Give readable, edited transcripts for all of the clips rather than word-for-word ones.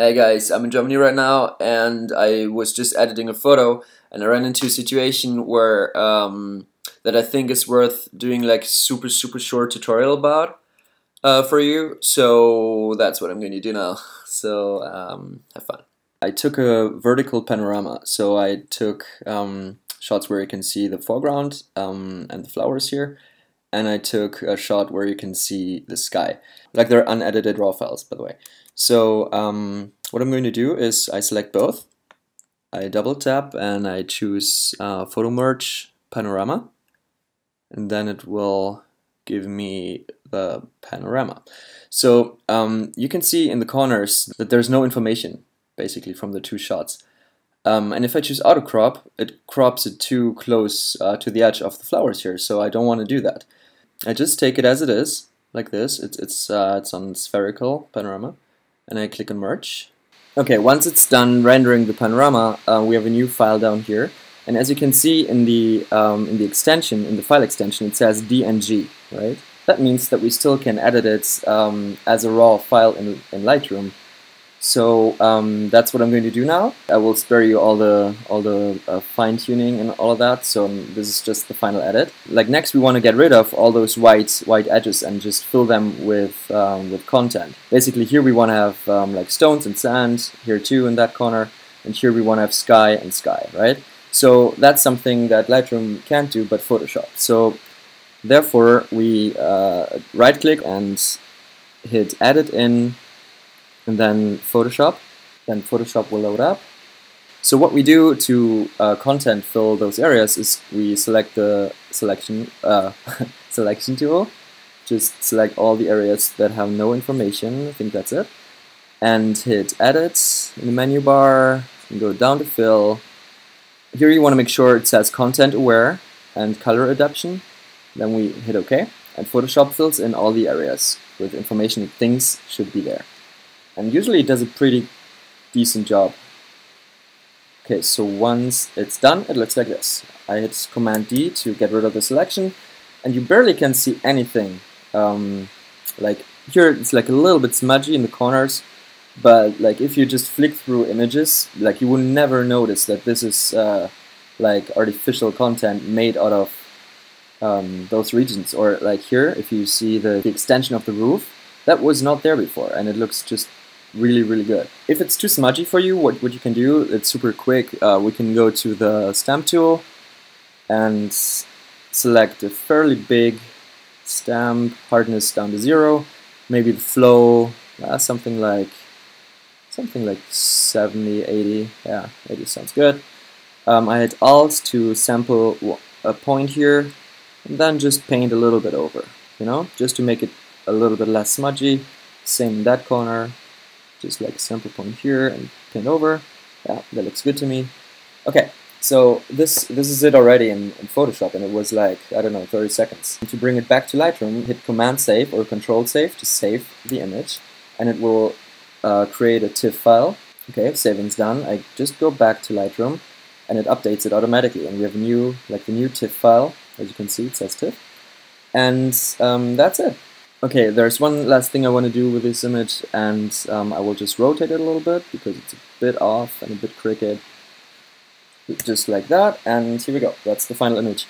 Hey guys, I'm in Germany right now and I was just editing a photo and I ran into a situation where that I think is worth doing like super short tutorial about for you. So that's what I'm going to do now. So have fun. I took a vertical panorama, so I took shots where you can see the foreground and the flowers here, and I took a shot where you can see the sky. Like they're unedited raw files, by the way. So what I'm going to do is I select both, I double tap and I choose Photo Merge Panorama, and then it will give me the panorama. So you can see in the corners that there's no information basically from the two shots. And if I choose auto crop, it crops it too close to the edge of the flowers here, so I don't want to do that. I just take it as it is, like this. It's on spherical panorama, and I click on merge. Okay, once it's done rendering the panorama, we have a new file down here, and as you can see in the extension, in the file extension, it says DNG, right? That means that we still can edit it as a raw file in Lightroom. So that's what I'm going to do now. I will spare you all the fine-tuning and all of that. So this is just the final edit. Like next, we want to get rid of all those white edges and just fill them with content. Basically, here we want to have like stones and sand here too in that corner, and here we want to have sky and sky, right? So that's something that Lightroom can't do, but Photoshop. So therefore, we right-click and hit Edit in, and then Photoshop. Then Photoshop will load up. So what we do to content fill those areas is we select the selection tool. Just select all the areas that have no information. I think that's it. And hit Edit in the menu bar and go down to Fill. Here you want to make sure it says Content Aware and Color Adaptation. Then we hit OK, and Photoshop fills in all the areas with information that things should be there. And usually it does a pretty decent job. Okay, so once it's done, it looks like this. I hit Command D to get rid of the selection, and you barely can see anything. Like here, it's like a little bit smudgy in the corners, but like if you just flick through images, like you will never notice that this is like artificial content made out of those regions. Or like here, if you see the extension of the roof, that was not there before, and it looks just really good. If it's too smudgy for you, what you can do, it's super quick. We can go to the stamp tool and select a fairly big stamp, hardness down to 0, maybe the flow something like 70, 80. Yeah, 80 sounds good. I hit Alt to sample a point here, and then just paint a little bit over, you know, just to make it a little bit less smudgy. Same in that corner. Just like a sample point here and paint over. Yeah, that looks good to me. Okay, so this is it already in Photoshop, and it was like, I don't know, 30 seconds. And to bring it back to Lightroom, hit Command Save or Control Save to save the image, and it will create a TIFF file. Okay, saving's done. I just go back to Lightroom, and it updates it automatically, and we have a new, like the new TIFF file. As you can see, it says TIFF, and that's it. Okay, there's one last thing I want to do with this image, and I will just rotate it a little bit because it's a bit off and a bit crooked. Just like that, and here we go. That's the final image.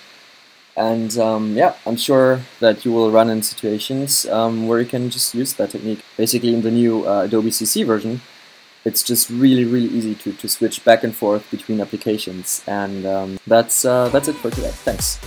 And yeah, I'm sure that you will run in situations where you can just use that technique. Basically, in the new Adobe CC version, it's just really easy to switch back and forth between applications. And that's it for today. Thanks.